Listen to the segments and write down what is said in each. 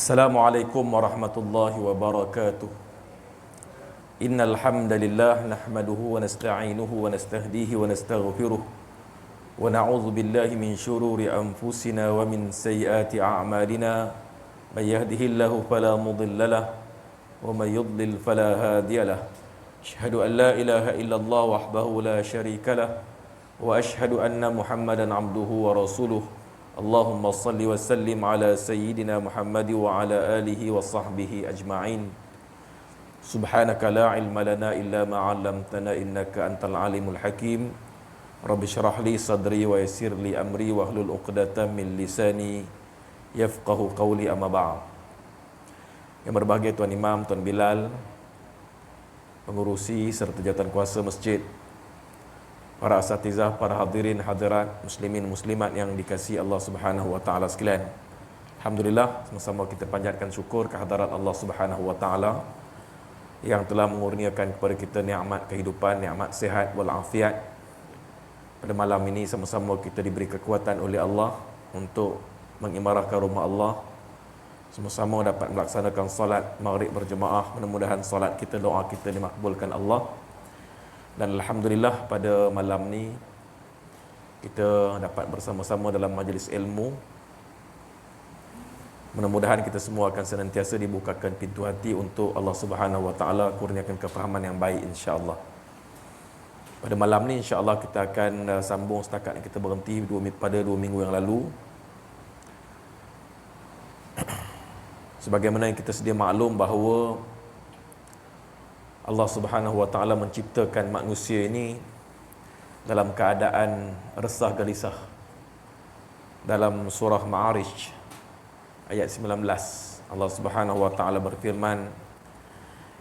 Assalamualaikum warahmatullahi wabarakatuh. Innal hamdalillah nahmaduhu wa nasta'inuhu wa nastahdihi wa nastaghfiruh wa na'udzu billahi min shururi anfusina wa min sayyiati a'malina. May yahdihillahu fala mudilla lahu wa may yudlil fala hadiya lahu. Asyhadu an la ilaha illallah wahdahu la syarika lahu wa asyhadu anna Muhammadan 'abduhu wa rasuluh. Allahumma salli wa sallim ala sayyidina Muhammad wa ala alihi wa sahbihi ajma'in. Subhanaka la ilma lana illa ma 'allamtana innaka antal alimul hakim. Rabbi shrah li sadri wa yassir li amri wa hlul 'uqdatam min lisani yafqahu qawli, amma ba'd. Yang berbahagia Tuan Imam, Tuan Bilal, pengurusi serta jawatan kuasa masjid, para asatizah, para hadirin hadirat, muslimin muslimat yang dikasihi Allah Subhanahu wa taala sekalian. Alhamdulillah, sama-sama kita panjatkan syukur kehadirat Allah Subhanahu wa taala yang telah mengurniakan kepada kita nikmat kehidupan, nikmat sihat wal afiat. Pada malam ini sama-sama kita diberi kekuatan oleh Allah untuk mengimarahkan rumah Allah. Sama-sama dapat melaksanakan solat maghrib berjemaah. Mudah-mudahan solat kita, doa kita dimakbulkan Allah. Dan alhamdulillah pada malam ni kita dapat bersama-sama dalam majlis ilmu. Mudah-mudahan kita semua akan senantiasa dibukakan pintu hati untuk Allah Subhanahu wa taala kurniakan kefahaman yang baik, insya-Allah. Pada malam ni insya-Allah kita akan sambung setakat yang kita berhenti pada 2 minggu yang lalu. Sebagaimana yang kita sedia maklum bahawa Allah Subhanahu wa taala menciptakan manusia ini dalam keadaan resah gelisah. Dalam surah Ma'arij ayat 19, Allah Subhanahu wa taala berfirman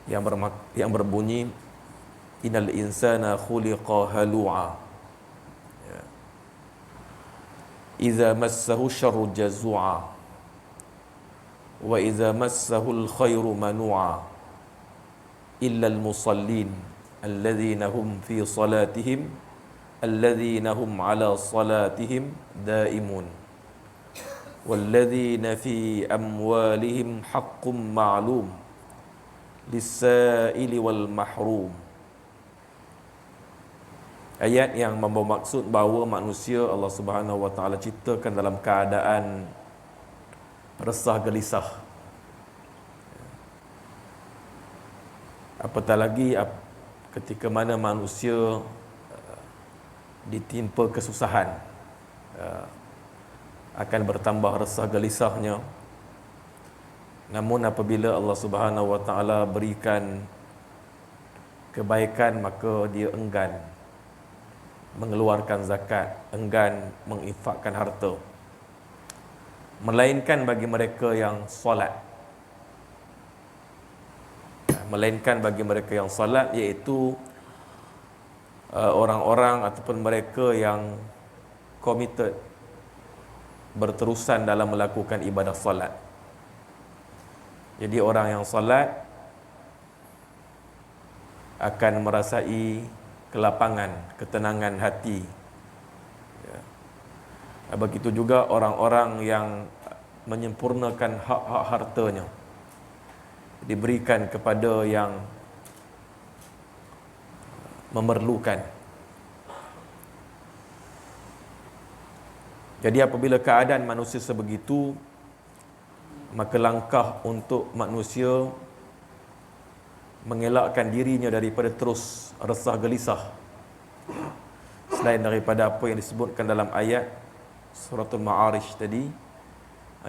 yang berbunyi, innal insana khuliqa halu'a, idza massahu syarru jazu'a wa idza massahu al-khairu manu'a illa al-musallin alladhina hum fi salatihim alladhina hum ala salatihim daimun walladhina fi amwalihim haqqum ma'lum lis-sa'ili wal mahrum. Ayat yang membawa maksud bahawa manusia Allah Subhanahu wa taala ciptakan dalam keadaan resah gelisah. Apatah lagi ketika mana manusia ditimpa kesusahan, akan bertambah resah gelisahnya. Namun apabila Allah Subhanahu wa taala berikan kebaikan, maka dia enggan mengeluarkan zakat, enggan menginfakkan harta, melainkan bagi mereka yang solat. Melainkan bagi mereka yang salat, iaitu orang-orang ataupun mereka yang committed, berterusan dalam melakukan ibadah salat. Jadi orang yang salat akan merasai kelapangan, ketenangan hati. Begitu juga orang-orang yang menyempurnakan hak-hak hartanya, diberikan kepada yang memerlukan. Jadi apabila keadaan manusia sebegitu, maka langkah untuk manusia mengelakkan dirinya daripada terus resah gelisah, selain daripada apa yang disebutkan dalam ayat suratul Ma'arij tadi,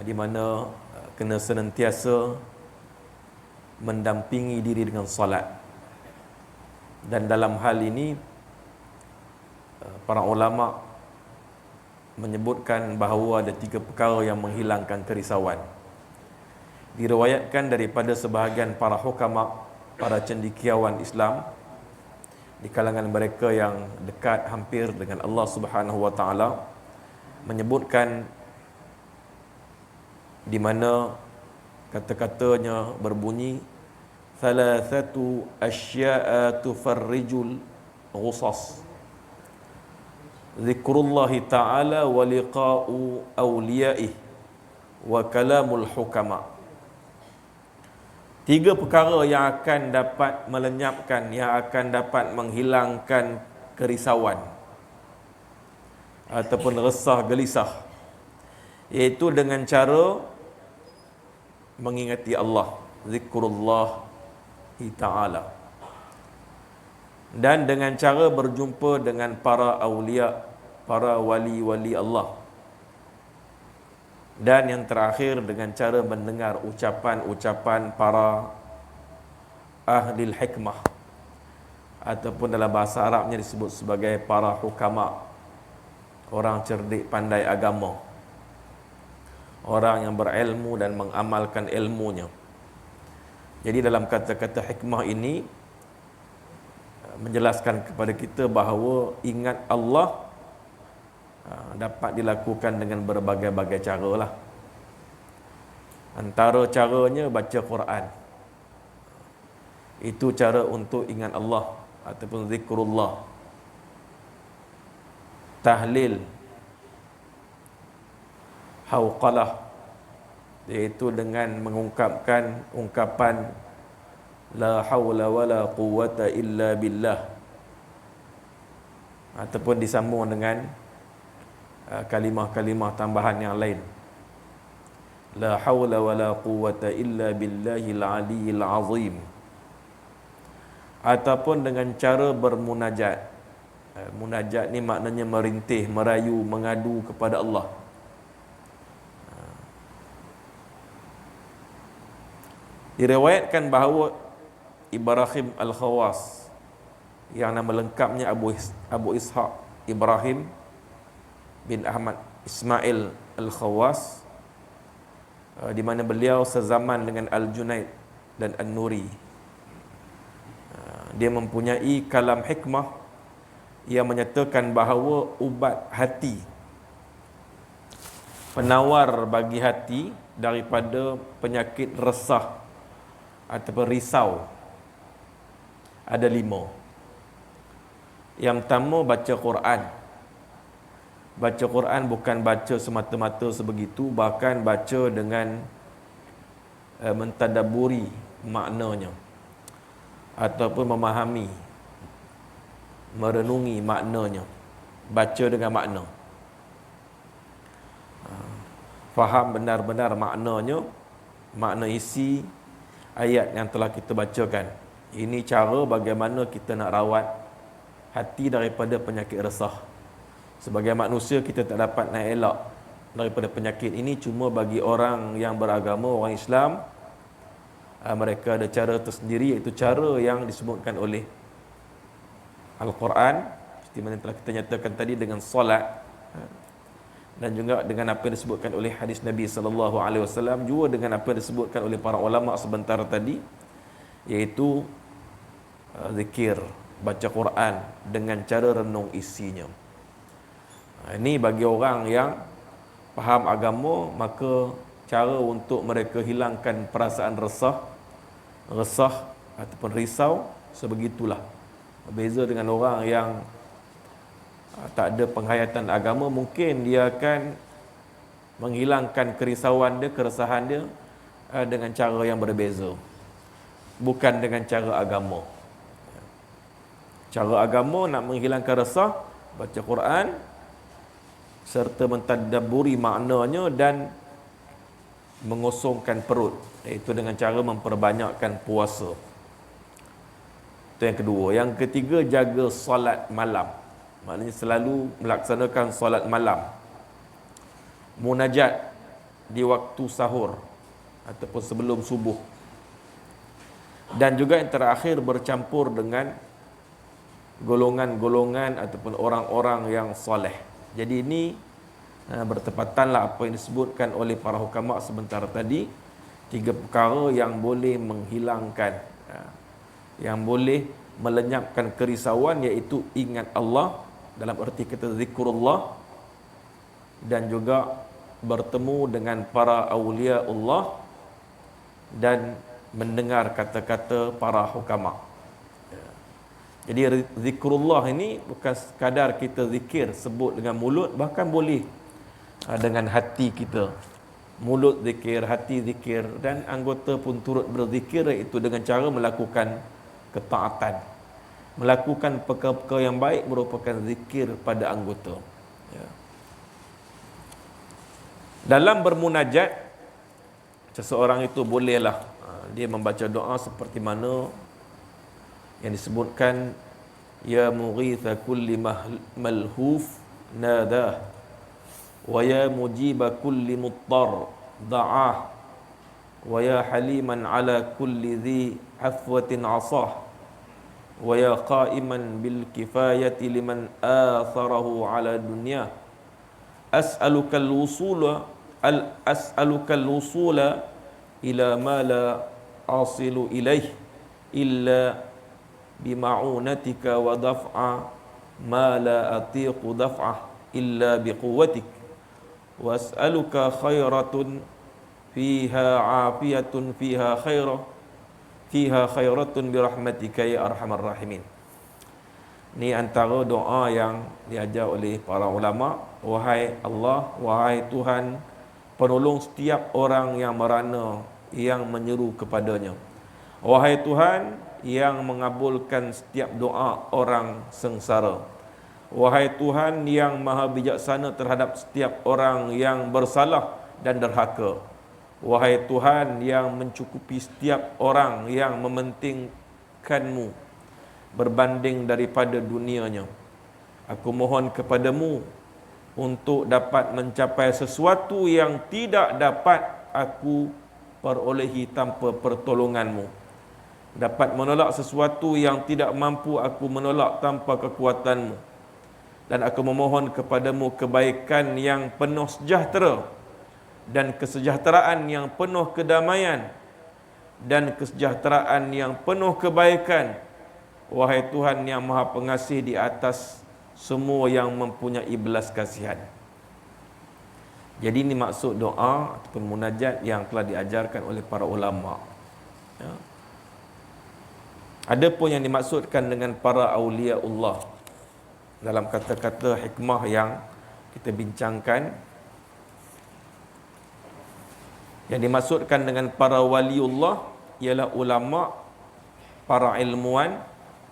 di mana kena senantiasa mendampingi diri dengan salat. Dan dalam hal ini para ulama menyebutkan bahawa ada 3 perkara yang menghilangkan kerisauan. Diriwayatkan daripada sebahagian para hukama, para cendekiawan Islam di kalangan mereka yang dekat hampir dengan Allah Subhanahu wa taala, menyebutkan di mana kata-katanya berbunyi, thalathatu asya'a tufarrijul ghusas, zikrullahi ta'ala wa liqa'u awliya'ih wa kalamul hukama. Tiga perkara yang akan dapat melenyapkan, yang akan dapat menghilangkan kerisauan ataupun resah gelisah, iaitu dengan cara mengingati Allah, zikrullah ta'ala, dan dengan cara berjumpa dengan para awliya, para wali-wali Allah, dan yang terakhir dengan cara mendengar ucapan-ucapan para ahli hikmah, ataupun dalam bahasa Arabnya disebut sebagai para hukama, orang cerdik pandai agama, orang yang berilmu dan mengamalkan ilmunya. Jadi dalam kata-kata hikmah ini menjelaskan kepada kita bahawa ingat Allah dapat dilakukan dengan berbagai-bagai cara lah. Antara caranya baca Quran. Itu cara untuk ingat Allah ataupun zikrullah. Tahlil, hauqalah, iaitu dengan mengungkapkan ungkapan la haula wala quwwata illa billah, ataupun disambung dengan kalimah-kalimah tambahan yang lain. La haula wala quwwata illa billahil aliyyil azim. Ataupun dengan cara bermunajat. Munajat ni maknanya merintih, merayu, mengadu kepada Allah. Diriwayatkan bahawa Ibrahim Al-Khawas, yang nama lengkapnya Abu Ishaq Ibrahim bin Ahmad Ismail Al-Khawas, di mana beliau sezaman dengan Al-Junaid dan An-Nuri. Dia mempunyai kalam hikmah yang menyatakan bahawa ubat hati, penawar bagi hati daripada penyakit resah ataupun risau, ada 5. Yang pertama, baca Quran. Baca Quran bukan baca semata-mata sebegitu, bahkan baca dengan mentadaburi maknanya, ataupun memahami, merenungi maknanya, baca dengan makna, faham benar-benar maknanya, makna isi ayat yang telah kita bacakan. Ini cara bagaimana kita nak rawat hati daripada penyakit resah. Sebagai manusia, kita tak dapat nak elak daripada penyakit ini. Cuma bagi orang yang beragama, orang Islam, mereka ada cara tersendiri, iaitu cara yang disebutkan oleh Al-Quran, seperti mana telah kita nyatakan tadi, dengan solat, dan juga dengan apa yang disebutkan oleh hadis Nabi SAW, juga dengan apa yang disebutkan oleh para ulama sebentar tadi, iaitu zikir, baca Quran dengan cara renung isinya. Ini bagi orang yang faham agama, maka cara untuk mereka hilangkan perasaan resah ataupun risau sebegitulah. Berbeza dengan orang yang tak ada penghayatan agama, mungkin dia akan menghilangkan kerisauan dia, keresahan dia dengan cara yang berbeza, bukan dengan cara agama. Cara agama nak menghilangkan resah, baca Quran serta mentadabburi maknanya dan mengosongkan perut, iaitu dengan cara memperbanyakkan puasa. Itu yang kedua. Yang ketiga, jaga solat malam. Maknanya selalu melaksanakan solat malam. Munajat di waktu sahur ataupun sebelum subuh. Dan juga yang terakhir, bercampur dengan golongan-golongan ataupun orang-orang yang soleh. Jadi ini bertepatanlah apa yang disebutkan oleh para hukama sebentar tadi. 3 perkara yang boleh menghilangkan, yang boleh melenyapkan kerisauan, iaitu ingat Allah, dalam erti kata zikrullah, dan juga bertemu dengan para awliya Allah, dan mendengar kata-kata para hukama. Jadi zikrullah ini bukan sekadar kita zikir, sebut dengan mulut, bahkan boleh dengan hati kita. mulut zikir, hati zikir, dan anggota pun turut berzikir, iaitu dengan cara melakukan ketaatan. Melakukan perkara-perkara yang baik merupakan zikir pada anggota. Ya. Dalam bermunajat, seseorang itu bolehlah dia membaca doa seperti mana yang disebutkan, ya mughitha kulli malhuf nadah, wa ya mujiba kulli muttar da'ah, wa ya haliman ala kulli dhi hafwatin asah, wa ya qa'iman bil kifayati liman atharahu ala dunya, as'aluka al-wusula ila ma la asilu ilaih illa bima'unatika wa daf'a ma la atiqu daf'ah illa biquwwatik, wa as'aluka khairatun fiha afiyatun fiha khairatun birahmatika ya arhamar rahimin. Ni antara doa yang diajar oleh para ulama. Wahai Allah, wahai Tuhan, penolong setiap orang yang merana, yang menyeru kepadanya. Wahai Tuhan, yang mengabulkan setiap doa orang sengsara. Wahai Tuhan, yang maha bijaksana terhadap setiap orang yang bersalah dan derhaka. Wahai Tuhan, yang mencukupi setiap orang yang mementingkanmu berbanding daripada dunianya. Aku mohon kepadamu untuk dapat mencapai sesuatu yang tidak dapat aku perolehi tanpa pertolonganmu. Dapat menolak sesuatu yang tidak mampu aku menolak tanpa kekuatanmu. Dan aku memohon kepadamu kebaikan yang penuh sejahtera dan kesejahteraan yang penuh kedamaian dan kesejahteraan yang penuh kebaikan. Wahai Tuhan yang maha pengasih di atas semua yang mempunyai belas kasihan. Jadi ini maksud doa ataupun munajat yang telah diajarkan oleh para ulama. Ya. Ada pun yang dimaksudkan dengan para awliya Allah dalam kata-kata hikmah yang kita bincangkan. Yang dimaksudkan dengan para waliullah ialah ulama, para ilmuwan,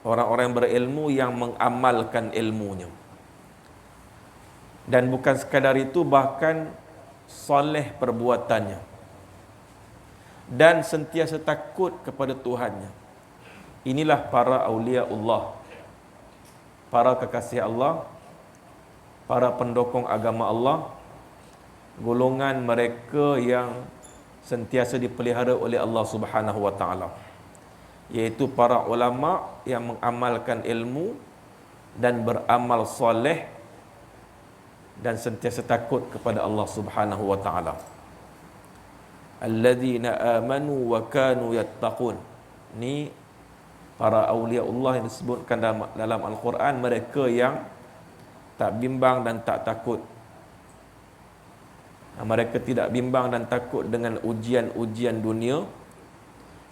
orang-orang yang berilmu yang mengamalkan ilmunya. Dan bukan sekadar itu, bahkan soleh perbuatannya dan sentiasa takut kepada Tuhannya. Inilah para awliya Allah, para kekasih Allah, para pendukung agama Allah, golongan mereka yang sentiasa dipelihara oleh Allah Subhanahu wa taala, iaitu para ulama yang mengamalkan ilmu dan beramal soleh dan sentiasa takut kepada Allah Subhanahu wa taala. Alladzina amanu wa kanu yattaqun. Ni para awliya Allah yang disebutkan dalam Al-Quran, mereka yang tak bimbang dan tak takut. Mereka tidak bimbang dan takut dengan ujian-ujian dunia,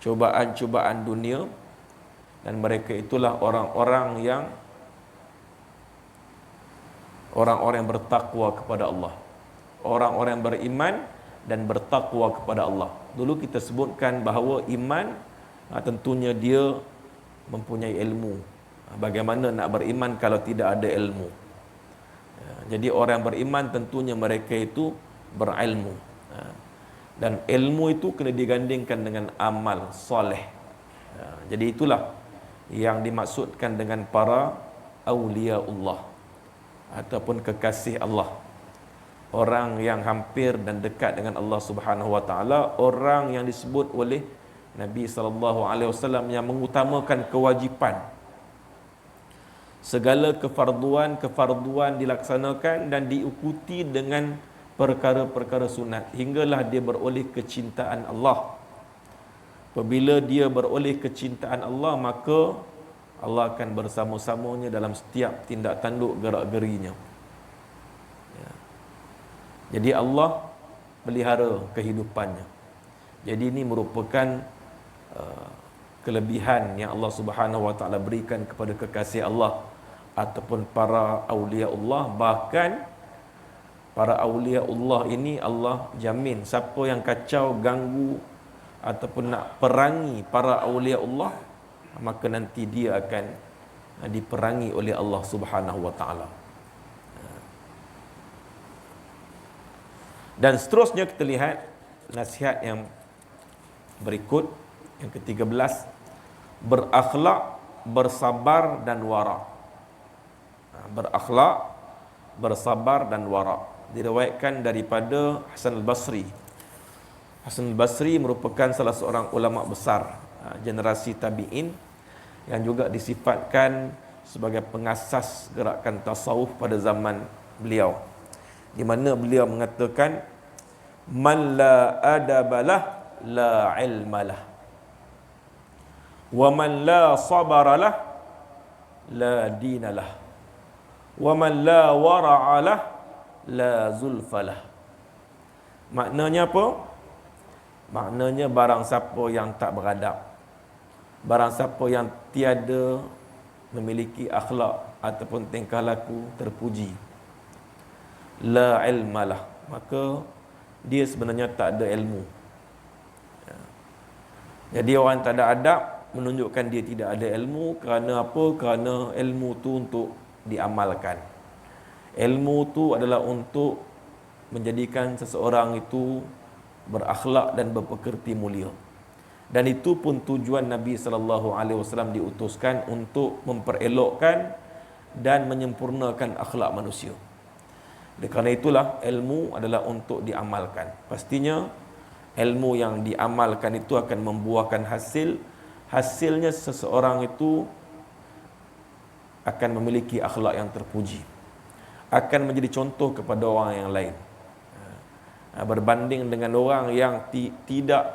cubaan-cubaan dunia, dan mereka itulah orang-orang yang bertakwa kepada Allah, orang-orang yang beriman dan bertakwa kepada Allah. Dulu kita sebutkan bahawa iman tentunya dia mempunyai ilmu. Bagaimana nak beriman kalau tidak ada ilmu? Jadi orang yang beriman tentunya mereka itu berilmu, dan ilmu itu kena digandingkan dengan amal soleh. Jadi itulah yang dimaksudkan dengan para awliya Allah ataupun kekasih Allah, orang yang hampir dan dekat dengan Allah Subhanahu wa taala, orang yang disebut oleh Nabi sallallahu alaihi wasallam yang mengutamakan kewajipan. Segala kefarduan dilaksanakan dan diikuti dengan perkara-perkara sunat hinggalah dia beroleh kecintaan Allah. Apabila dia beroleh kecintaan Allah, maka Allah akan bersama-samanya dalam setiap tindak tanduk gerak-gerinya. Ya. Jadi Allah pelihara kehidupannya. Jadi ini merupakan kelebihan yang Allah Subhanahu wa taala berikan kepada kekasih Allah ataupun para awliya Allah. Bahkan para awliya Allah ini Allah jamin siapa yang kacau, ganggu ataupun nak perangi para awliya Allah, maka nanti dia akan diperangi oleh Allah Subhanahu wa taala. Dan seterusnya kita lihat nasihat yang berikut, yang ke-13, berakhlak, bersabar dan wara. Berakhlak, bersabar dan wara. Diriwayatkan daripada Hasan al-Basri. Hasan al-Basri merupakan salah seorang ulama besar generasi tabi'in yang juga disifatkan sebagai pengasas gerakan tasawuf pada zaman beliau, di mana beliau mengatakan, man la adabalah la ilmalah, wa man la sabaralah la dinalah, wa man la wara'alah la zulfalah. Maknanya apa? Maknanya barang siapa yang tak beradab, barang siapa yang tiada memiliki akhlak ataupun tingkah laku terpuji, la ilmalah, maka dia sebenarnya tak ada ilmu. Jadi orang tak ada adab menunjukkan dia tidak ada ilmu. Kerana apa? Kerana ilmu tu untuk diamalkan. Ilmu tu adalah untuk menjadikan seseorang itu berakhlak dan berpekerti mulia. Dan itu pun tujuan Nabi SAW diutuskan untuk memperelokkan dan menyempurnakan akhlak manusia. Kerana itulah ilmu adalah untuk diamalkan. Pastinya ilmu yang diamalkan itu akan membuahkan hasil. Hasilnya seseorang itu akan memiliki akhlak yang terpuji, akan menjadi contoh kepada orang yang lain, berbanding dengan orang yang tidak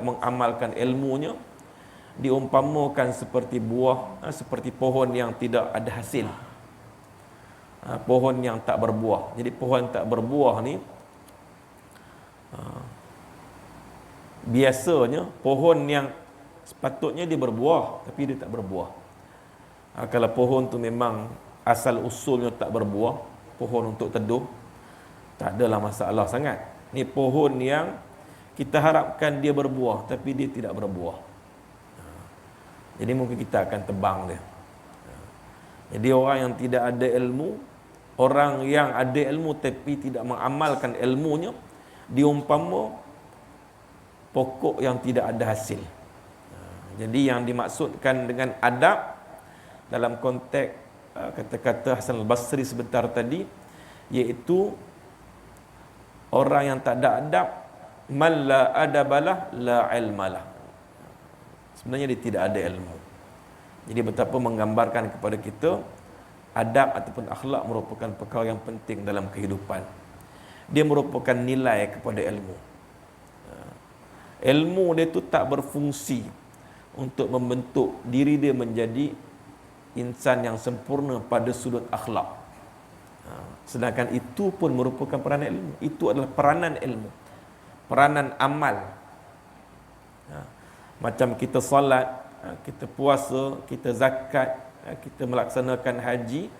mengamalkan ilmunya. Diumpamakan seperti buah, seperti pohon yang tidak ada hasil, pohon yang tak berbuah. Jadi pohon tak berbuah ni biasanya pohon yang sepatutnya dia berbuah tapi dia tak berbuah. Kalau pohon tu memang asal usulnya tak berbuah, pohon untuk teduh, tak adalah masalah sangat. Ni pohon yang kita harapkan dia berbuah tapi dia tidak berbuah, jadi mungkin kita akan tebang dia. Jadi orang yang tidak ada ilmu, orang yang ada ilmu tapi tidak mengamalkan ilmunya, diumpama pokok yang tidak ada hasil. Jadi yang dimaksudkan dengan adab dalam konteks kata-kata Hasan al-Basri sebentar tadi, iaitu orang yang tak ada adab, man la adabalah la ilmalah, sebenarnya dia tidak ada ilmu. Jadi betapa menggambarkan kepada kita adab ataupun akhlak merupakan perkara yang penting dalam kehidupan. Dia merupakan nilai kepada ilmu. Ilmu dia tu tak berfungsi untuk membentuk diri dia menjadi insan yang sempurna pada sudut akhlak. Sedangkan itu pun merupakan peranan ilmu. Itu adalah peranan ilmu, peranan amal. Macam kita salat, kita puasa, kita zakat, kita melaksanakan haji,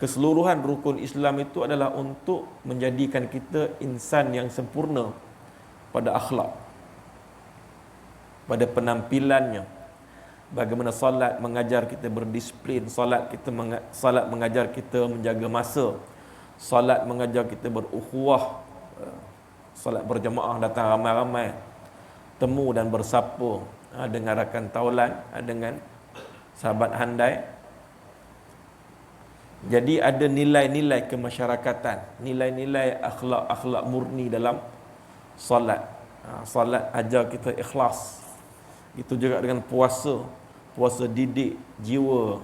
keseluruhan rukun Islam itu adalah untuk menjadikan kita insan yang sempurna pada akhlak, pada penampilannya. Bagaimana salat mengajar kita berdisiplin, salat mengajar kita menjaga masa, salat mengajar kita berukhuwah, salat berjemaah, datang ramai-ramai, temu dan bersapa dengan rakan taulan, dengan sahabat handai. Jadi ada nilai-nilai kemasyarakatan, nilai-nilai akhlak murni dalam salat. Salat ajar kita ikhlas. Itu juga dengan puasa. Puasa didik jiwa,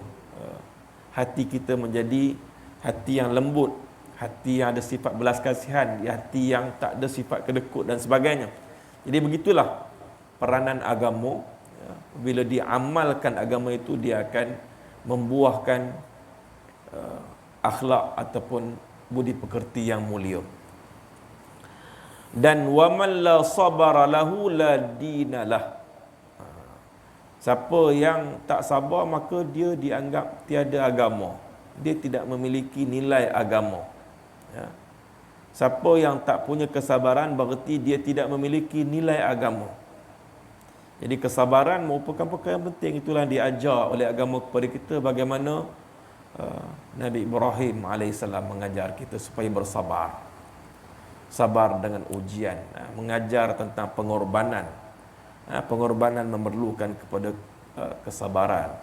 hati kita menjadi hati yang lembut, hati yang ada sifat belas kasihan, hati yang tak ada sifat kedekut dan sebagainya. Jadi begitulah peranan agama. Bila diamalkan agama itu, dia akan membuahkan akhlak ataupun budi pekerti yang mulia. Dan waman la sabara lahu la dinalah. Siapa yang tak sabar, maka dia dianggap tiada agama. Dia tidak memiliki nilai agama. Siapa yang tak punya kesabaran berarti dia tidak memiliki nilai agama. Jadi kesabaran merupakan perkara yang penting. Itulah diajar oleh agama kepada kita bagaimana Nabi Ibrahim AS mengajar kita supaya bersabar. Sabar dengan ujian. Mengajar tentang pengorbanan. Pengorbanan memerlukan kepada kesabaran.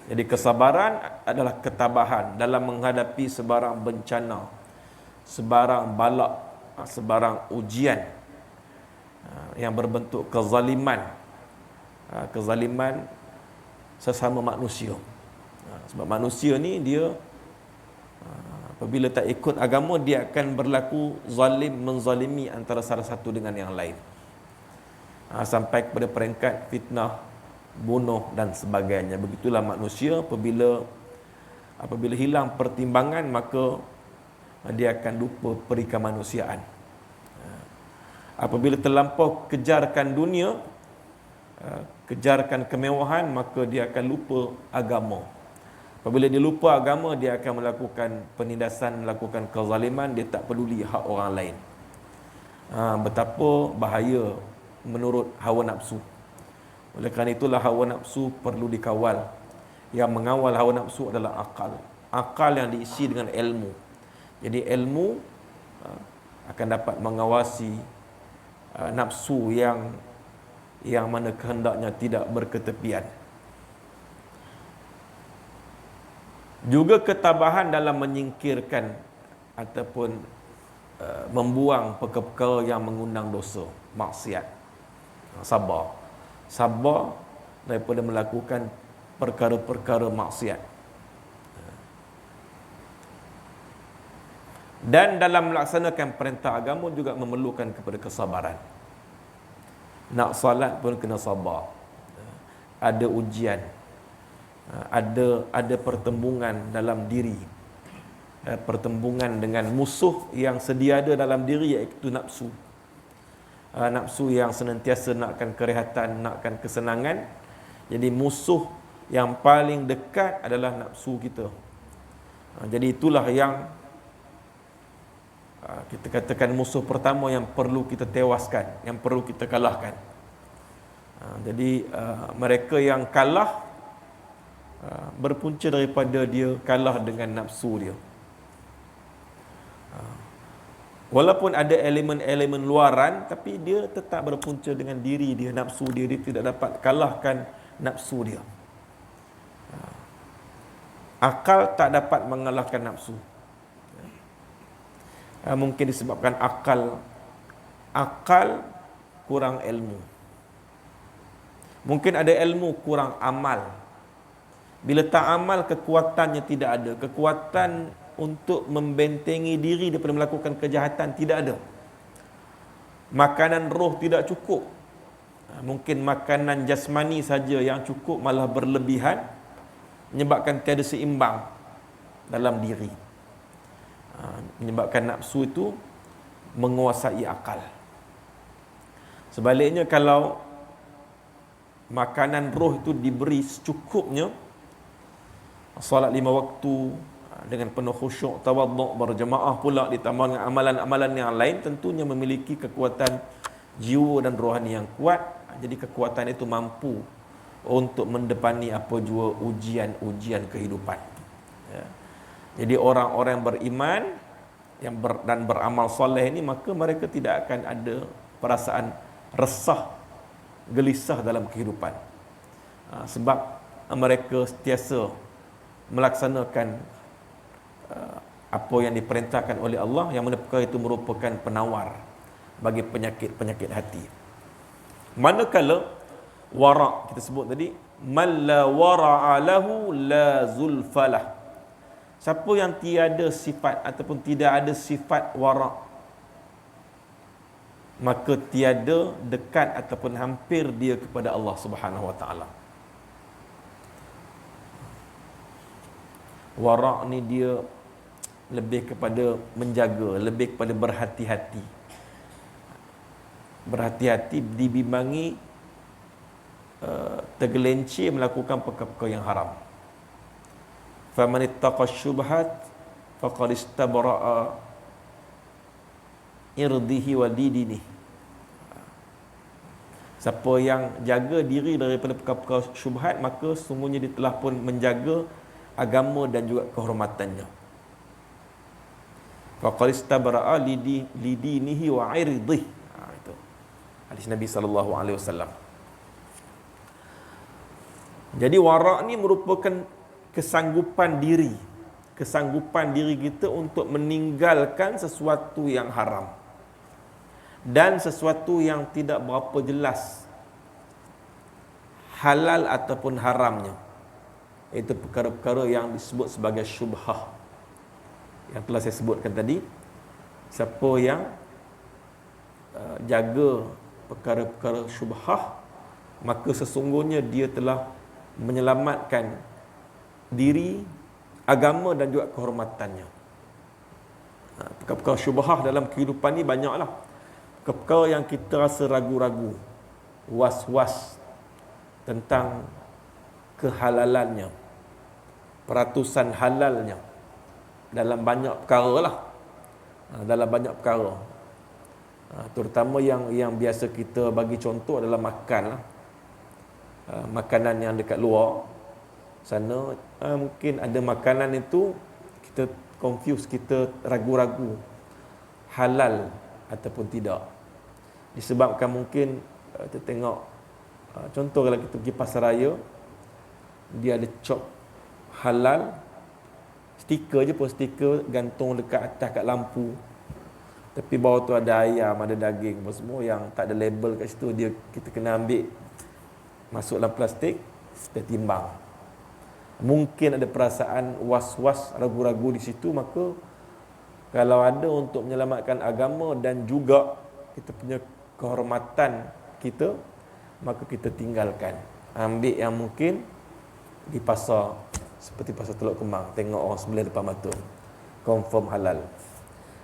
Jadi kesabaran adalah ketabahan dalam menghadapi sebarang bencana, sebarang balak, sebarang ujian yang berbentuk kezaliman. Kezaliman sesama manusia. Sebab manusia ni dia apabila tak ikut agama, dia akan berlaku zalim, menzalimi antara salah satu dengan yang lain. Sampai kepada peringkat fitnah, bunuh dan sebagainya. Begitulah manusia apabila hilang pertimbangan, maka dia akan lupa perikemanusiaan. Apabila terlampau kejarkan dunia, kejarkan kemewahan, maka dia akan lupa agama. Apabila dia lupa agama, dia akan melakukan penindasan, melakukan kezaliman, dia tak peduli hak orang lain. Betapa bahaya menurut hawa nafsu. Oleh kerana itulah hawa nafsu perlu dikawal. Yang mengawal hawa nafsu adalah akal. Akal yang diisi dengan ilmu. Jadi ilmu akan dapat mengawasi nafsu yang mana kehendaknya tidak berketepian. Juga ketabahan dalam menyingkirkan ataupun membuang perkara-perkara yang mengundang dosa, maksiat. Sabar. Sabar daripada melakukan perkara-perkara maksiat. Dan dalam melaksanakan perintah agama juga memerlukan kepada kesabaran. Nak salat pun kena sabar. Ada ujian. Ada pertembungan dalam diri. Pertembungan dengan musuh yang sedia ada dalam diri, iaitu nafsu. Nafsu yang senantiasa nakkan kerehatan, nakkan kesenangan. Jadi musuh yang paling dekat adalah nafsu kita. Jadi itulah yang kita katakan musuh pertama yang perlu kita tewaskan, yang perlu kita kalahkan. Jadi mereka yang kalah berpunca daripada dia kalah dengan nafsu dia. Walaupun ada elemen-elemen luaran, tapi dia tetap berpunca dengan diri dia, nafsu dia. Dia tidak dapat kalahkan nafsu dia. Akal tak dapat mengalahkan nafsu. Mungkin disebabkan akal kurang ilmu. Mungkin ada ilmu, kurang amal. Bila tak amal, kekuatannya tidak ada. Kekuatan untuk membentengi diri daripada melakukan kejahatan tidak ada. Makanan roh tidak cukup. Mungkin makanan jasmani saja yang cukup, malah berlebihan, menyebabkan tiada seimbang dalam diri. Menyebabkan nafsu itu menguasai akal. Sebaliknya, kalau makanan roh itu diberi secukupnya, solat 5 waktu dengan penuh khusyuk, tawaduk, berjemaah pula, ditambah dengan amalan-amalan yang lain, tentunya memiliki kekuatan jiwa dan rohani yang kuat. Jadi kekuatan itu mampu untuk mendepani apa jua ujian-ujian kehidupan. Ya. Jadi orang-orang yang beriman dan beramal soleh ini, maka mereka tidak akan ada perasaan resah, gelisah dalam kehidupan. Sebab mereka sentiasa melaksanakan apa yang diperintahkan oleh Allah, yang mana perkara itu merupakan penawar bagi penyakit-penyakit hati. Manakala wara', kita sebut tadi, man la wara'a lahu la zulfalah. Siapa yang tiada sifat ataupun tidak ada sifat wara', maka tiada dekat ataupun hampir dia kepada Allah Subhanahu wa taala. Wara' ni dia lebih kepada menjaga, lebih kepada berhati-hati. Berhati-hati dibimbangi tergelincir melakukan perkara-perkara yang haram. Faman ittaqa syubhat faqad istabra'a irdihi wa didini. Siapa yang jaga diri daripada perkara-perkara syubhat, maka sungguhnya dia telah pun menjaga agama dan juga kehormatannya. Faqad istabra'a lidinihi wa 'irdihi. Itu hadis Nabi sallallahu alaihi wasallam. Jadi wara' ni merupakan kesanggupan diri kita untuk meninggalkan sesuatu yang haram dan sesuatu yang tidak berapa jelas halal ataupun haramnya. Itu perkara-perkara yang disebut sebagai syubhah, yang telah saya sebutkan tadi. Siapa yang jaga perkara-perkara syubhah, maka sesungguhnya dia telah menyelamatkan diri, agama dan juga kehormatannya. Perkara-perkara syubhah dalam kehidupan ni banyaklah. Perkara yang kita rasa ragu-ragu, was-was tentang kehalalannya, peratusan halalnya dalam banyak perkara lah. Dalam banyak perkara, terutama yang biasa kita bagi contoh adalah makan lah. Makanan yang dekat luar sana, mungkin ada makanan itu kita confuse, kita ragu-ragu halal ataupun tidak, disebabkan mungkin kita tengok contoh kalau kita pergi pasar raya, dia ada cop halal, stiker je pun, stiker gantung dekat atas kat lampu, tapi bawah tu ada ayam, ada daging semua yang tak ada label kat situ. Kita kena ambil, masuk dalam plastik, kita timbang. Mungkin ada perasaan was-was, ragu-ragu di situ, maka kalau ada untuk menyelamatkan agama dan juga kita punya kehormatan kita, maka kita tinggalkan. Ambil yang mungkin di pasar, seperti pasar Teluk Kemang, tengok orang sebelah depan mata, confirm halal.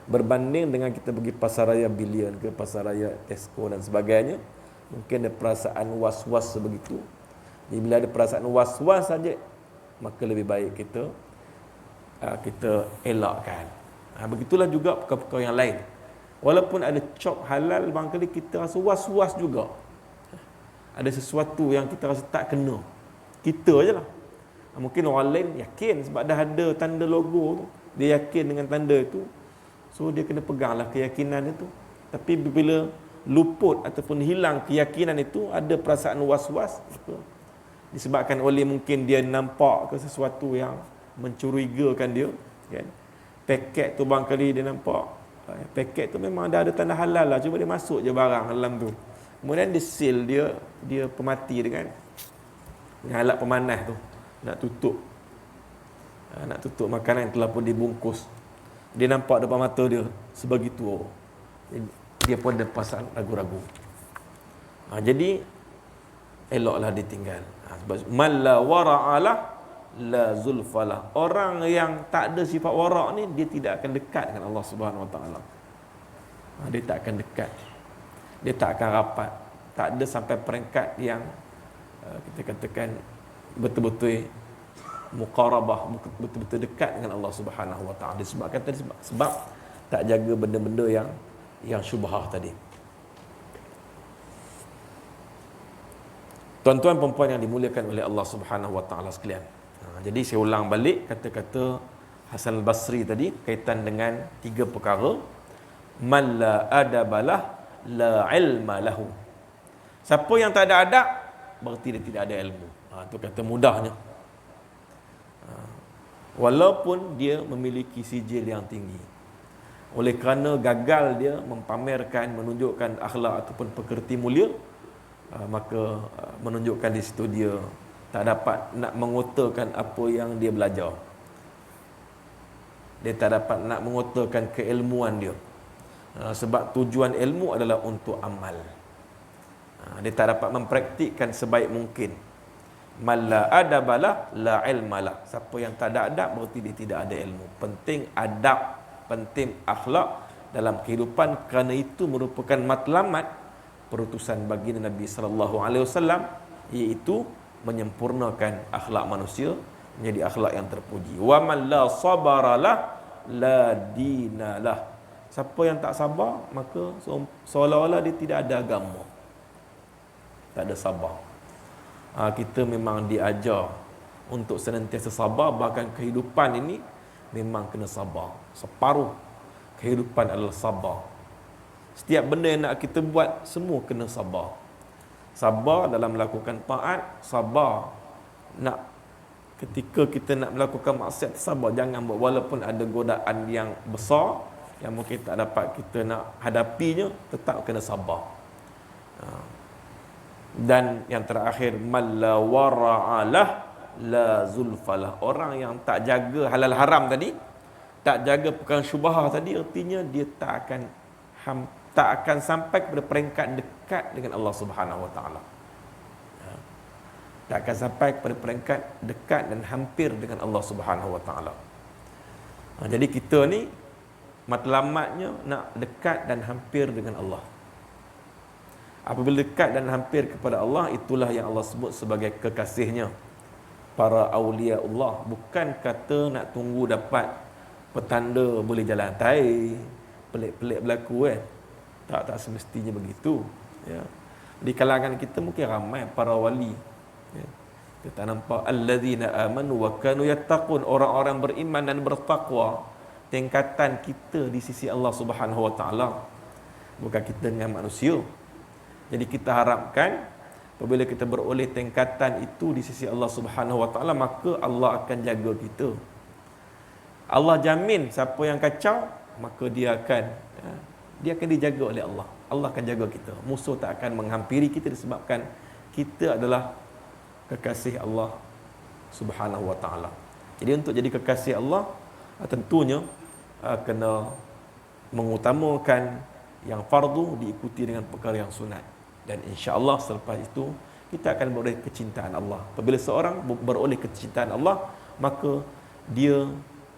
Berbanding dengan kita pergi pasar raya Billion ke pasar raya Tesco dan sebagainya, mungkin ada perasaan was-was sebegitu. Jadi bila ada perasaan was-was saja, maka lebih baik kita elakkan. Begitulah juga perkara-perkara yang lain. Walaupun ada cop halal, barangkali kita rasa was-was juga. Ada sesuatu yang kita rasa tak kena. Kita je lah. Mungkin orang lain yakin sebab dah ada tanda logo tu. Dia yakin dengan tanda itu. So dia kena peganglah keyakinan itu. Tapi bila luput ataupun hilang keyakinan itu, ada perasaan was-was, disebabkan oleh mungkin dia nampak ke sesuatu yang mencurigakan dia, kan? Paket tu barangkali dia nampak, paket tu memang dah ada tanda halal lah, cuma dia masuk je barang dalam tu. Kemudian dia seal, dia pemati dengan alat pemanas tu, nak tutup makanan yang telah pun dibungkus. Dia nampak depan mata dia sebegitu, dia pun ada perasaan ragu-ragu. Jadi eloklah ditinggal. Sebab man la wara'alah la zulfalah. Orang yang tak ada sifat wara' ni, dia tidak akan dekat dengan Allah Subhanahu Wa Taala. Dia tak akan dekat, dia tak akan rapat, tak ada sampai peringkat yang kita katakan betul-betul muqarabah, betul-betul dekat dengan Allah Subhanahu Wa Taala. Disebabkan tadi sebab tak jaga benda-benda yang syubhah tadi. Tuan-tuan dan puan yang dimuliakan oleh Allah Subhanahu Wa Taala sekalian. Jadi saya ulang balik kata-kata Hasan al-Basri tadi kaitan dengan 3 perkara. Man la adabalah la ilma lahu. Siapa yang tak ada adab, berarti dia tidak ada ilmu. Itu kata mudahnya. Walaupun dia memiliki sijil yang tinggi, oleh kerana gagal dia mempamerkan, menunjukkan akhlak ataupun pekerti mulia, maka menunjukkan di situ dia tak dapat nak mengutarakan apa yang dia belajar. Dia tak dapat nak mengutarakan keilmuan dia. Sebab tujuan ilmu adalah untuk amal. Dia tak dapat mempraktikkan sebaik mungkin. Man la adabalah la ilmalah. Siapa yang tak ada adab, berarti dia tidak ada ilmu. Penting adab, penting akhlak dalam kehidupan, kerana itu merupakan matlamat perutusan baginda Nabi sallallahu alaihi wasallam, iaitu menyempurnakan akhlak manusia menjadi akhlak yang terpuji. Wa man la sabaralah la dinalah. Siapa yang tak sabar, maka seolah-olah dia tidak ada agama. Tak ada sabar. Kita memang diajar untuk senantiasa sabar. Bahkan kehidupan ini memang kena sabar. Separuh kehidupan adalah sabar. Setiap benda yang nak kita buat, semua kena sabar. Sabar dalam melakukan taat, sabar ketika kita nak melakukan maksiat, sabar. Jangan buat, walaupun ada godaan yang besar yang mungkin tak dapat kita nak hadapinya, tetap kena sabar. Dan yang terakhir, malla wara'alah la zulfalah. Orang yang tak jaga halal haram tadi, tak jaga perkara syubhah tadi, artinya dia tak akan sampai kepada peringkat dekat dengan Allah Subhanahu Wa Taala. Tak akan sampai kepada peringkat dekat dan hampir dengan Allah Subhanahu Wa Taala. Jadi kita ni matlamatnya nak dekat dan hampir dengan Allah. Apabila dekat dan hampir kepada Allah, itulah yang Allah sebut sebagai kekasihnya, para awliya Allah. Bukan kata nak tunggu dapat petanda boleh jalan tai, pelik-pelik berlaku kan. Tak semestinya begitu, ya. Di kalangan kita mungkin ramai para wali, ya. Kita nampak allazina amanu wa kanu yattaqun, orang-orang beriman dan bertakwa. Tingkatan kita di sisi Allah Subhanahu Wa Taala, bukan kita dengan manusia. Jadi kita harapkan apabila kita beroleh tingkatan itu di sisi Allah Subhanahu Wa Taala, maka Allah akan jaga kita. Allah jamin siapa yang kacau, maka dia akan dijaga oleh Allah. Allah akan jaga kita. Musuh tak akan menghampiri kita disebabkan kita adalah kekasih Allah Subhanahu Wa Taala. Jadi untuk jadi kekasih Allah, tentunya kena mengutamakan yang fardu diikuti dengan perkara yang sunat. Dan insya-Allah selepas itu kita akan beroleh kecintaan Allah. Apabila seorang beroleh kecintaan Allah, maka dia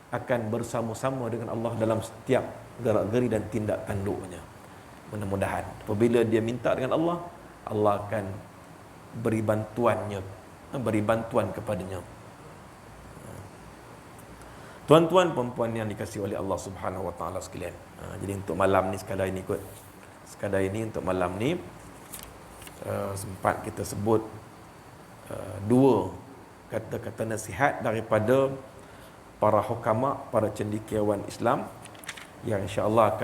akan bersama-sama dengan Allah dalam setiap gerak-geri dan tindak tanduknya. Mudah-mudahan apabila dia minta dengan Allah, Allah akan beri bantuan kepadanya. Tuan-tuan perempuan yang dikasihi oleh Allah Subhanahu Wa Taala sekalian. Jadi untuk malam ni sekadar ini untuk malam ni sempat kita sebut dua kata-kata nasihat daripada para hukama, para cendekiawan Islam yang insya-Allah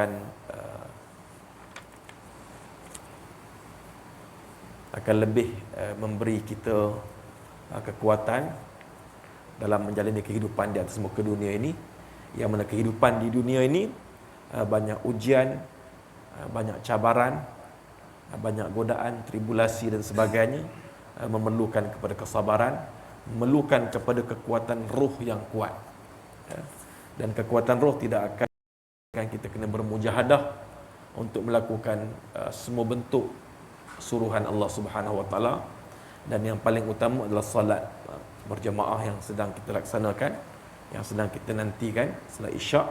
akan lebih memberi kita kekuatan dalam menjalani kehidupan di atas muka dunia ini, yang mana kehidupan di dunia ini banyak ujian, banyak cabaran, banyak godaan, tribulasi dan sebagainya, memerlukan kepada kesabaran, memerlukan kepada kekuatan roh yang kuat. Dan kekuatan roh tidak akan kita kena bermujahadah untuk melakukan semua bentuk suruhan Allah Subhanahu Wa Taala, dan yang paling utama adalah salat berjemaah yang sedang kita laksanakan, yang sedang kita nantikan, salat Isyak.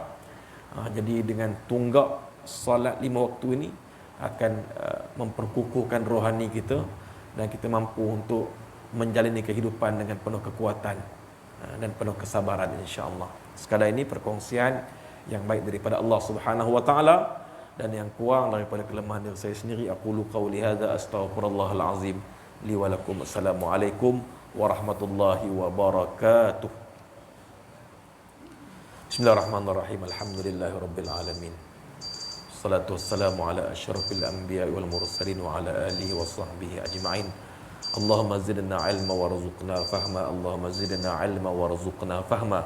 Jadi dengan tunggak salat 5 waktu ini akan memperkukuhkan rohani kita, dan kita mampu untuk menjalani kehidupan dengan penuh kekuatan dan penuh kesabaran insya-Allah. Sekadar ini perkongsian yang baik daripada Allah Subhanahu Wa Taala, dan yang kurang daripada kelemahan diri saya sendiri. Aqulu qawli hadza astaghfirullahal azim li wa lakum. Assalamualaikum warahmatullahi wabarakatuh. Bismillahirrahmanirrahim. Alhamdulillahirabbil alamin. Salatu wassalamu ala asyrafil anbiya'i wal mursalin wa ala alihi wa sahbihi ajma'in. Allahumma zidna ilma warzuqna fahma. Allahumma zidna ilma warzuqna fahma.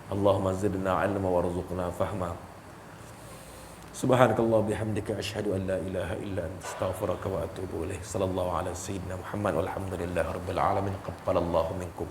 Allahumma zidna ilma warzuqna fahma. Subhanakallah bihamdika asyhadu an la ilaha illa anta astaghfiruka wa atubu ilaik. Sallallahu ala sayyidina Muhammad walhamdulillahi rabbil alamin. Qabbalallahu minkum.